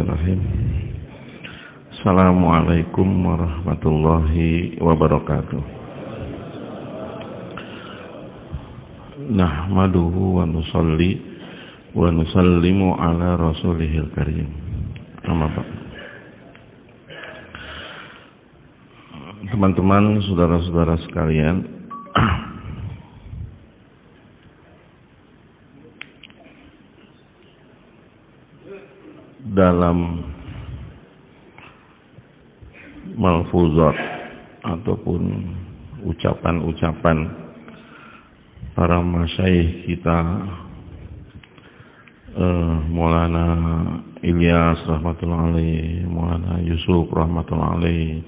Bismillahirrahmanirrahim. Assalamualaikum warahmatullahi wabarakatuh. Nahmaduhu wa nusalli wa nusallimu ala rasulihil karim. Amma ba'du. Teman-teman, saudara-saudara sekalian, dalam malfuzat ataupun ucapan-ucapan para masyayikh kita, Maulana Ilyas rahmatullah alaih, Maulana Yusuf rahmatullah alaih,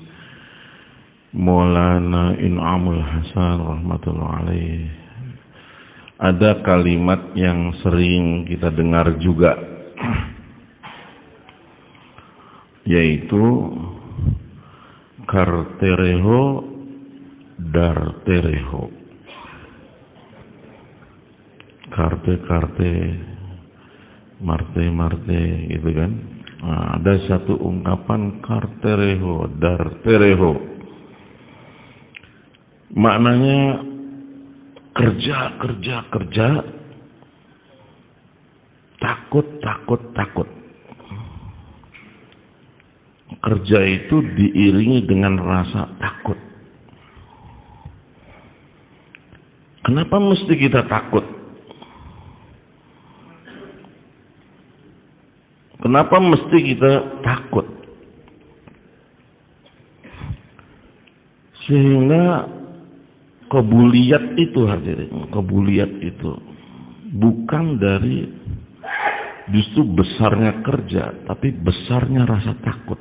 Maulana In'amul Hasan rahmatullah alaih, ada kalimat yang sering kita dengar juga, yaitu kartereho dartereho, karte marte gitu kan. Nah, ada satu ungkapan kartereho dartereho, maknanya kerja, takut. Kerja itu diiringi dengan rasa takut. Kenapa mesti kita takut? Kenapa mesti kita takut? Sehingga kebuliyat itu hadirin, kebuliyat itu bukan dari justru besarnya kerja, tapi besarnya rasa takut.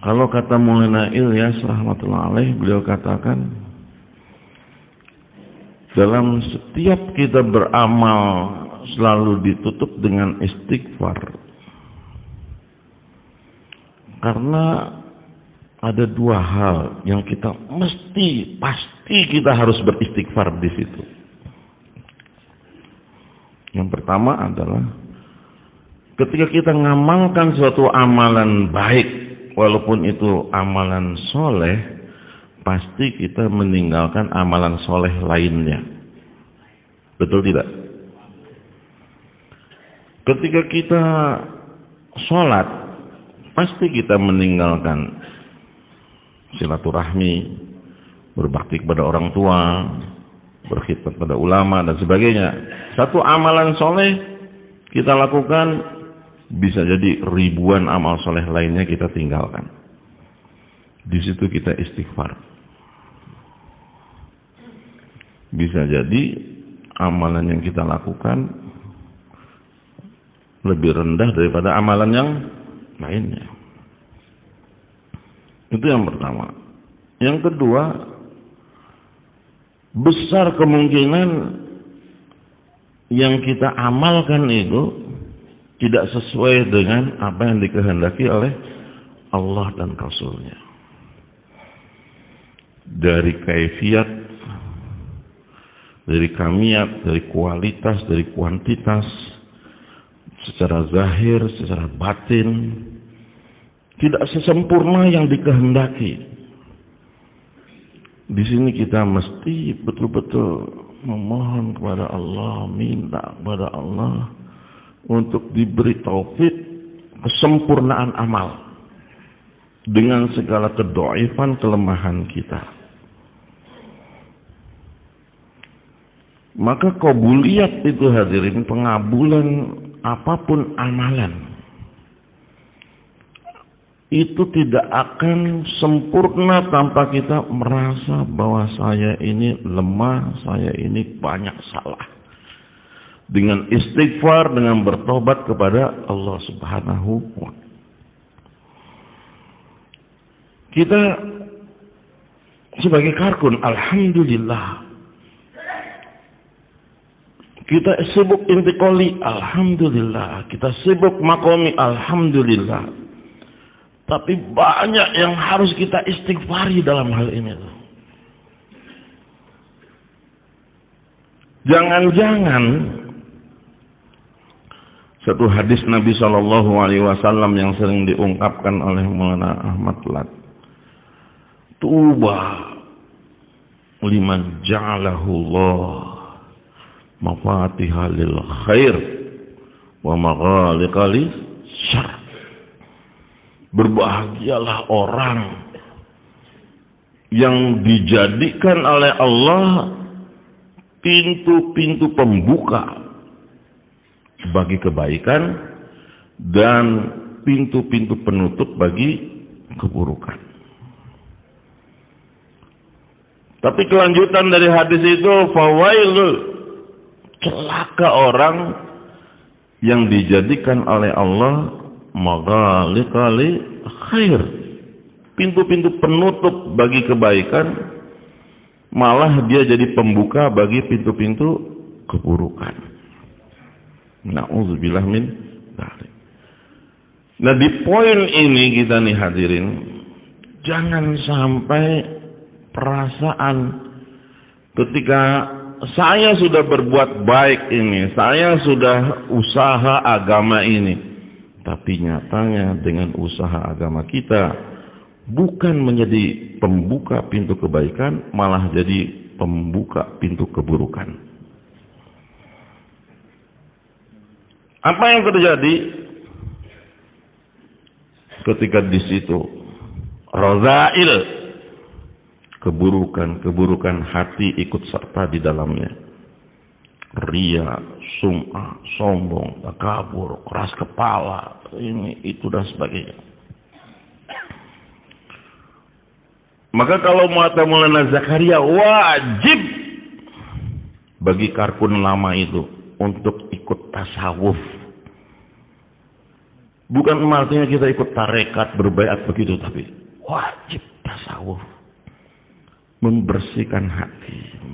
Kalau kata Maulana Ilyas rahmatullah alaih, beliau katakan, dalam setiap kita beramal selalu ditutup dengan istighfar. Karena ada dua hal yang kita pasti kita harus beristighfar di situ. Yang pertama adalah ketika kita ngamalkan suatu amalan baik, walaupun itu amalan soleh, pasti kita meninggalkan amalan soleh lainnya. Betul tidak? Ketika kita sholat, pasti kita meninggalkan silaturahmi, berbakti kepada orang tua, berkhidmat pada ulama dan sebagainya. Satu amalan soleh kita lakukan, bisa jadi ribuan amal soleh lainnya kita tinggalkan. Di situ kita istighfar. Bisa jadi amalan yang kita lakukan lebih rendah daripada amalan yang lainnya. Itu yang pertama. Yang kedua, besar kemungkinan yang kita amalkan itu tidak sesuai dengan apa yang dikehendaki oleh Allah dan Rasulnya. Dari kaifiat, dari kamiyat, dari kualitas, dari kuantitas, secara zahir, secara batin, tidak sesempurna yang dikehendaki. Di sini kita mesti betul-betul memohon kepada Allah, minta kepada Allah untuk diberi taufik kesempurnaan amal dengan segala kedoifan kelemahan kita. Maka qabuliyat itu hadirin, pengabulan apapun amalan itu tidak akan sempurna tanpa kita merasa bahwa saya ini lemah, saya ini banyak salah. Dengan istighfar, dengan bertobat kepada Allah Subhanahu wa Ta'ala. Kita sebagai karkun, alhamdulillah. Kita sibuk intikoli, alhamdulillah. Kita sibuk makomi, alhamdulillah. Tapi banyak yang harus kita istighfari dalam hal ini. Jangan-jangan Satu hadis Nabi SAW yang sering diungkapkan oleh Maulana Ahmad Lat. Tuba liman ja'alahu Allah mafatihah lil khair wa maghaliqa lis syarr. Berbahagialah orang yang dijadikan oleh Allah pintu-pintu pembuka bagi kebaikan dan pintu-pintu penutup bagi keburukan. Tapi kelanjutan dari hadis itu, fawailul, celaka orang yang dijadikan oleh Allah maghaliqa li khair, pintu-pintu penutup bagi kebaikan, malah dia jadi pembuka bagi pintu-pintu keburukan. Na'udzubillah min dzalik. Nah, di poin ini kita nih hadirin, jangan sampai perasaan ketika saya sudah berbuat baik ini, saya sudah usaha agama ini, tapi nyatanya dengan usaha agama kita bukan menjadi pembuka pintu kebaikan, malah jadi pembuka pintu keburukan. Apa yang terjadi ketika di situ? Razail, keburukan hati ikut serta di dalamnya. Ria, sum'ah, sombong, takabur, keras kepala, ini, itu dan sebagainya. Maka kalau mata Maulana Zakaria, wajib bagi Karkun lama itu untuk ikut tasawuf. Bukan artinya kita ikut tarekat, berbaiat begitu, tapi wajib tasawuf. Membersihkan hati.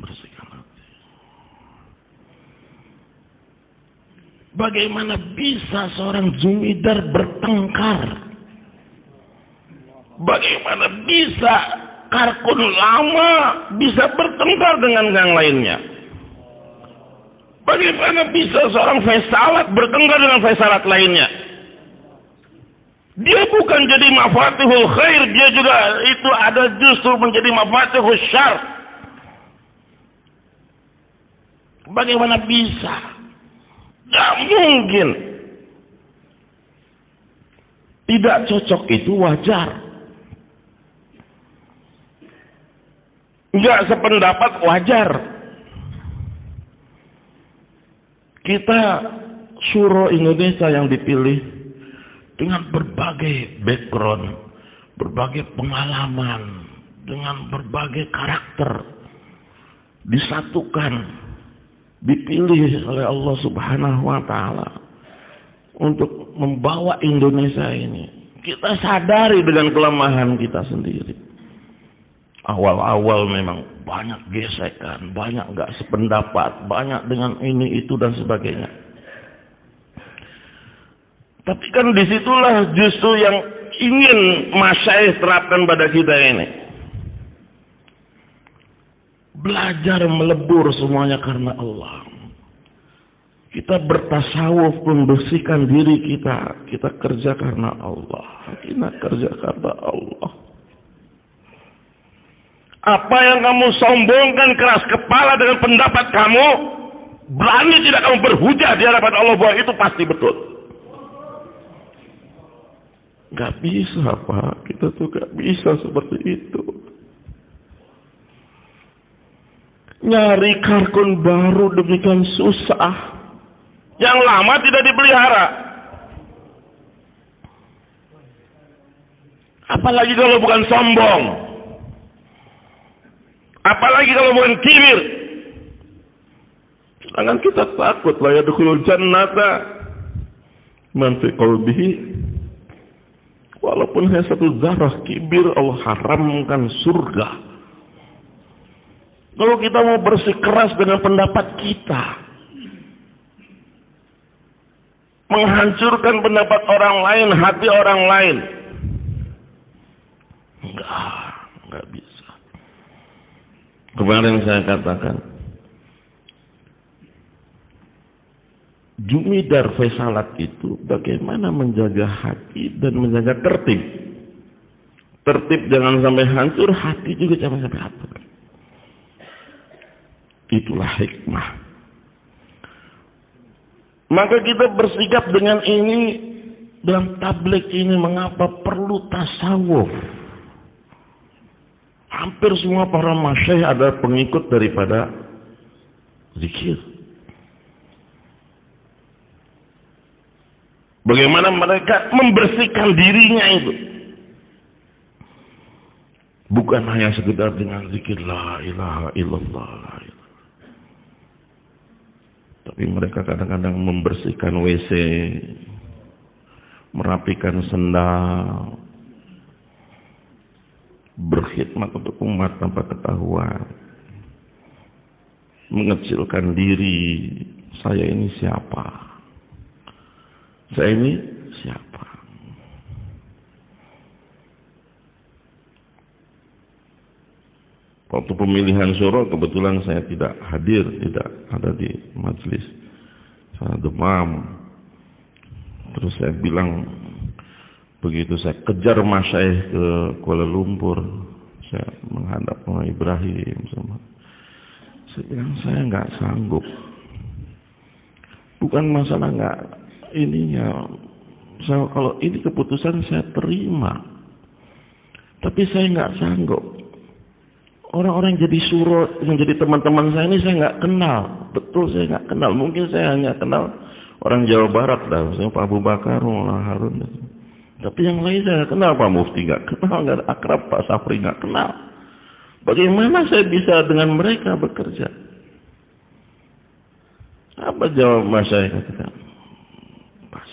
Bagaimana bisa seorang Jumidar bertengkar? Bagaimana bisa Karkun lama bisa bertengkar dengan yang lainnya? Bagaimana bisa seorang Faisalat bertengkar dengan Faisalat lainnya? Dia bukan jadi mafatihul khair, dia juga itu ada justru menjadi mafatihul syarr. Bagaimana bisa? Tidak mungkin. Tidak cocok itu wajar. Enggak sependapat wajar. Kita Syuro Indonesia yang dipilih dengan berbagai background, berbagai pengalaman, dengan berbagai karakter, disatukan, dipilih oleh Allah Subhanahu wa Ta'ala untuk membawa Indonesia ini. Kita sadari dengan kelemahan kita sendiri. Awal-awal memang banyak gesekan, banyak nggak sependapat, banyak dengan ini, itu, dan sebagainya. Tapi kan disitulah justru yang ingin masyayikh terapkan pada kita ini. Belajar melebur semuanya karena Allah. Kita bertasawuf, membersihkan diri kita. Kita kerja karena Allah. Kita kerja karena Allah. Apa yang kamu sombongkan keras kepala dengan pendapat kamu, berani tidak kamu berhujah di hadapan Allah bahwa itu pasti betul. Gak bisa, Pak. Kita tuh gak bisa seperti itu. Nyari Karkun baru demikian susah. Yang lama tidak dipelihara. Apalagi kalau bukan sombong. Apalagi kalau bukan kibir. Sedangkan kita takut la yadkhulul jannata man fi qalbihi, walaupun hanya satu zarah kibir, Allah haramkan surga. Kalau kita mau bersikeras dengan pendapat kita, menghancurkan pendapat orang lain, hati orang lain, enggak bisa. Kemarin saya katakan, Jumidar Faisalat itu bagaimana menjaga hati dan menjaga tertib. Tertib jangan sampai hancur, hati juga jangan sampai hancur. Itulah hikmah. Maka kita bersikap dengan ini dalam tabligh ini. Mengapa perlu tasawuf? Hampir semua para masyayikh ada pengikut daripada zikir. Bagaimana mereka membersihkan dirinya itu. Bukan hanya sekedar dengan zikir la ilaha illallah. Tapi mereka kadang-kadang membersihkan WC, merapikan sendal, berkhidmat untuk umat tanpa ketahuan, mengecilkan diri. Saya ini siapa? Saya ini siapa? Waktu pemilihan syuro kebetulan saya tidak hadir, tidak ada di majelis. Saya demam. Terus saya bilang, begitu saya kejar masyayikh ke Kuala Lumpur, saya menghadap sama Ibrahim sama. Saya bilang saya nggak sanggup. Bukan masalah nggak ininya. Saya, kalau ini keputusan saya terima. Tapi saya nggak sanggup. Orang-orang yang jadi syuro, yang jadi teman-teman saya ini saya nggak kenal. Betul saya nggak kenal. Mungkin saya hanya kenal orang Jawa Barat dah. Misalnya Pak Abu Bakar, Mullah Harun. Tapi yang lain saya nggak kenal. Pak Mufti nggak kenal. Nggak akrab. Pak Safri nggak kenal. Bagaimana saya bisa dengan mereka bekerja? Apa jawab mas saya? Katakan, pas.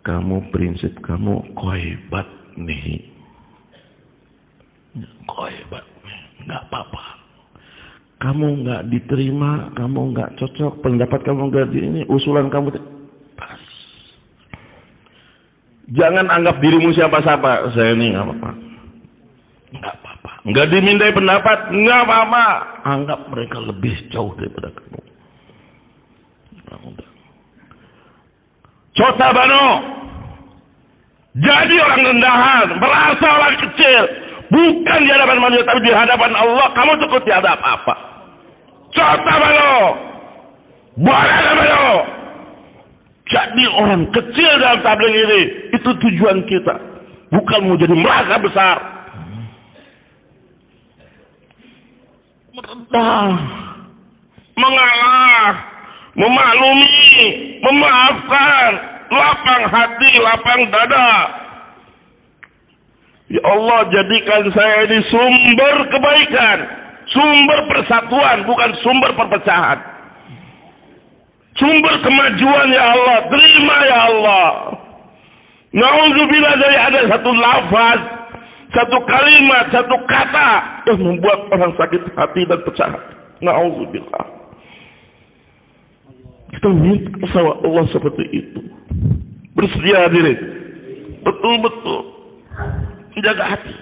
Kamu prinsip kamu koibat nih. Koibat, nggak apa-apa. Kamu nggak diterima, kamu nggak cocok, pendapat kamu nggak di ini, usulan kamu pas. Jangan anggap dirimu siapa-siapa. Saya ini nggak apa-apa. Nggak apa-apa. Nggak dimintai pendapat, nggak apa-apa. Anggap mereka lebih jauh daripada kamu. Cota Bano, jadi orang rendahan, merasa orang kecil. Bukan di hadapan manusia, tapi di hadapan Allah. Kamu cukup tiada apa-apa. Cota Bano, boleh Bano. Jadi orang kecil dalam tabligh ini. Itu tujuan kita. Bukan mau jadi merasa besar. Merendah, mengalah, memaklumi, memaafkan, lapang hati, lapang dada. Ya Allah, jadikan saya ini sumber kebaikan, sumber persatuan, bukan sumber perpecahan. Sumber kemajuan ya Allah, terima ya Allah. Na'udzubillah dari ada satu lafaz, satu kalimat, satu kata yang membuat orang sakit hati dan pecah hati. Na'udzubillah. Kita minta sama Allah seperti itu. Bersedia diri. Betul-betul. Jaga hati.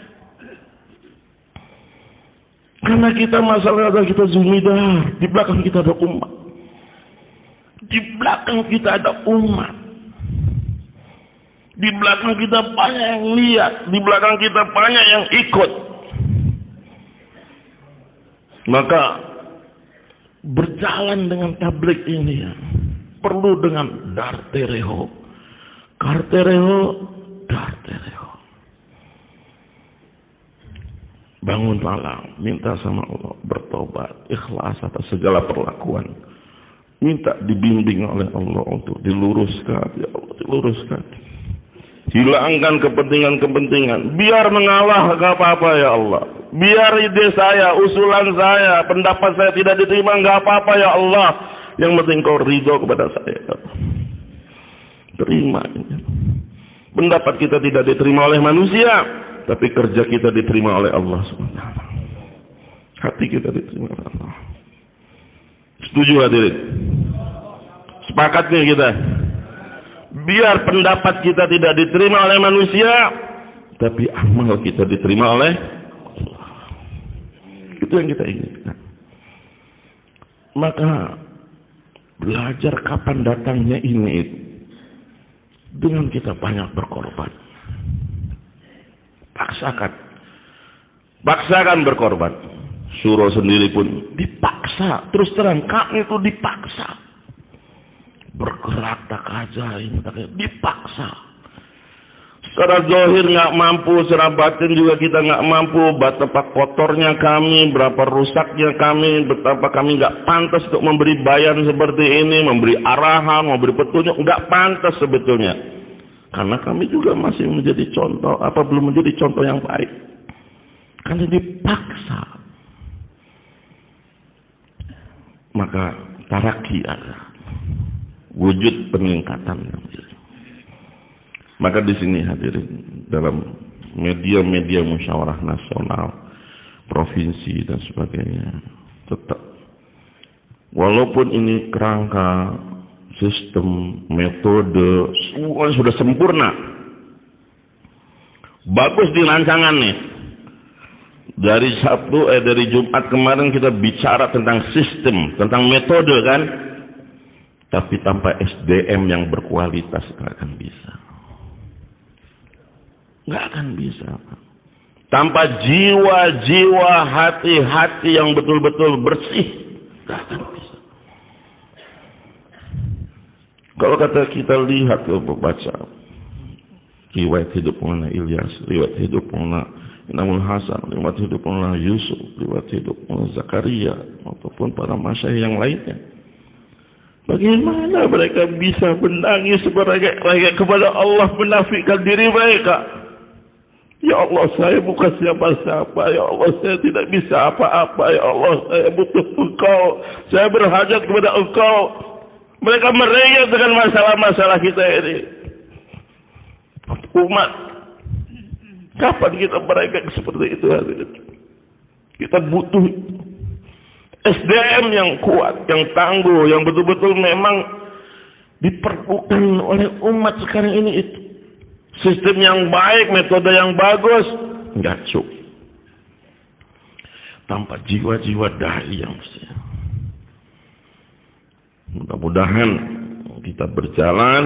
Karena kita masalah ada kita zumidar. Di belakang kita ada umat. Di belakang kita ada umat. Di belakang kita banyak yang lihat. Di belakang kita banyak yang ikut. Maka berjalan dengan tabligh ini ya, perlu dengan dartereho. Kartereho, dartereho. Bangun malam, minta sama Allah, bertobat, ikhlas atas segala perlakuan. Minta dibimbing oleh Allah untuk diluruskan, ya Allah, diluruskan. Hilangkan kepentingan-kepentingan. Biar mengalah, gak apa-apa ya Allah. Biar ide saya, usulan saya, pendapat saya tidak diterima, gak apa-apa ya Allah. Yang penting kau ridho kepada saya. Terima. Pendapat kita tidak diterima oleh manusia. Tapi kerja kita diterima oleh Allah SWT. Hati kita diterima oleh Allah. Setuju hadirin? Sepakat nih kita. Biar pendapat kita tidak diterima oleh manusia, tapi amal kita diterima oleh Allah. Itu yang kita inginkan. Maka belajar kapan datangnya ini dengan kita banyak berkorban. Paksakan berkorban. Surah sendiri pun dipaksa. Terus terang, kami itu dipaksa. Bergerak tak ajaib, dipaksa. Secara zahir nggak mampu, secara batin juga kita nggak mampu. Betapa kotornya kami, berapa rusaknya kami, betapa kami nggak pantas untuk memberi bayan seperti ini, memberi arahan, memberi petunjuk, nggak pantas sebetulnya. Karena kami juga masih menjadi contoh, belum menjadi contoh yang baik. Karena dipaksa. Maka taraki ada, wujud peningkatan yang jelas. Maka di sini hadirin, dalam media-media musyawarah nasional, provinsi dan sebagainya, tetap walaupun ini kerangka, sistem, metode, semua sudah sempurna, bagus di rancangan nih. Dari Jumat kemarin kita bicara tentang sistem, tentang metode kan, tapi tanpa SDM yang berkualitas nggak akan bisa. Nggak akan bisa. Tanpa jiwa-jiwa, hati-hati yang betul-betul bersih, nggak akan bisa. Kalau kata kita lihat, kalau baca riwayat hidup mengenai Ilyas, riwayat hidup mengenai Namul Hasan, riwayat hidup mengenai Yusuf, riwayat hidup mengenai Zakaria, ataupun para masyayikh yang lainnya, bagaimana mereka bisa menangis kepada Allah, menafikan diri mereka. Ya Allah, saya bukan siapa-siapa. Ya Allah, saya tidak bisa apa-apa. Ya Allah, saya butuh Engkau. Saya berhajat kepada Engkau. Mereka merengek dengan masalah-masalah kita ini. Umat, kapan kita merengek seperti itu? Kita butuh SDM yang kuat, yang tangguh, yang betul-betul memang diperlukan oleh umat sekarang ini itu. Sistem yang baik, metode yang bagus, enggak cukup. Tanpa jiwa-jiwa dai yang bersih. Mudah-mudahan kita berjalan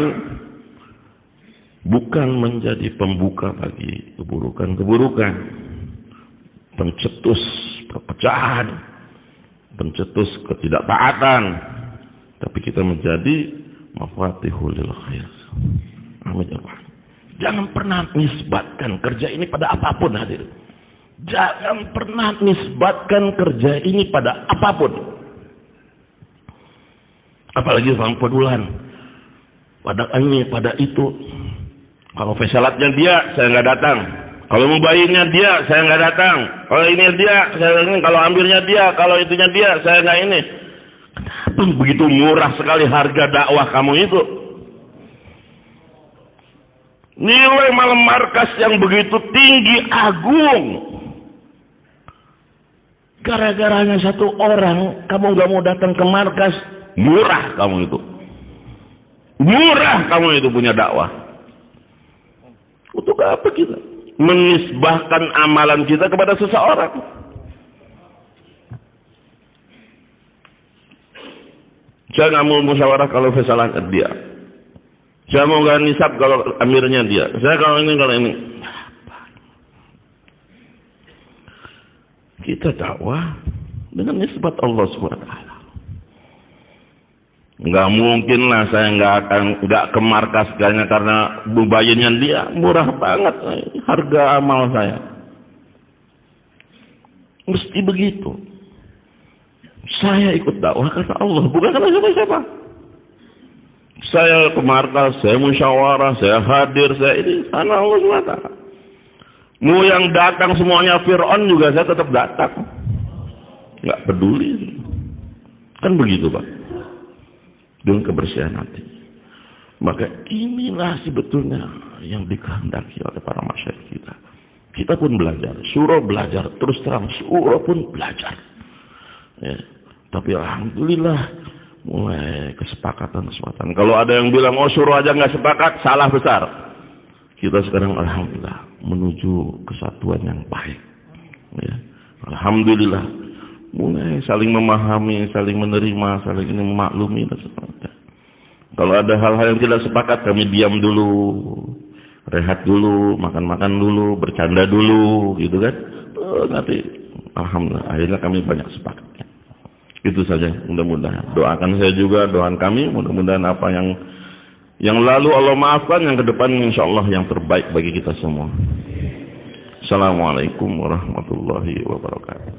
bukan menjadi pembuka bagi keburukan-keburukan, pencetus perpecahan, pencetus ketidaktaatan, tapi kita menjadi mafatihul lil khair. Amin ya Allah. Jangan pernah nisbatkan kerja ini pada apapun, hadir. Jangan pernah nisbatkan kerja ini pada apapun. Apalagi orang pedulan. Pada ini, pada itu. Kalau fesalatnya dia, saya nggak datang. Kalau mubayinnya dia, saya nggak datang. Kalau ini dia, saya ini. Kalau ambilnya dia, kalau itunya dia, saya nggak ini. Kenapa begitu murah sekali harga dakwah kamu itu? Nilai malam markas yang begitu tinggi, agung. Gara-garanya satu orang, kamu gak mau datang ke markas, murah kamu itu. Murah kamu itu punya dakwah. Untuk apa kita? Menisbahkan amalan kita kepada seseorang. Saya gak mau musyawarah kalau fasalahnya dia. Saya mau gak nisab kalau amirnya dia. Saya kalau ini. Kita dakwah dengan nisbat Allah SWT. Nggak mungkin lah saya nggak ke markas karena bubayinnya dia murah banget harga amal saya. Mesti begitu. Saya ikut dakwah karena Allah, bukan karena siapa-siapa. Saya ke markas, saya musyawarah, saya hadir, saya ini karena Allah SWT. Mau yang datang semuanya Fir'aun juga saya tetap datang. Nggak peduli. Kan begitu Pak. Dengan kebersihan hati. Maka inilah sebetulnya yang dikehendaki oleh para masyayikh kita. Kita pun belajar. Surah belajar. Terus terang surah pun belajar. Ya. Tapi alhamdulillah mulai kesepakatan. Kalau ada yang bilang, oh suruh aja nggak sepakat, salah besar. Kita sekarang alhamdulillah menuju kesatuan yang baik. Ya. Alhamdulillah mulai saling memahami, saling menerima, saling ini memaklumi dan sebagainya. Kalau ada hal-hal yang tidak sepakat, kami diam dulu, rehat dulu, makan-makan dulu, bercanda dulu, gitu kan. Nanti alhamdulillah akhirnya kami banyak sepakat. Itu saja, mudah-mudahan. Doakan saya juga, doakan kami, mudah-mudahan apa yang lalu Allah maafkan, yang ke depan insyaallah yang terbaik bagi kita semua. Assalamualaikum warahmatullahi wabarakatuh.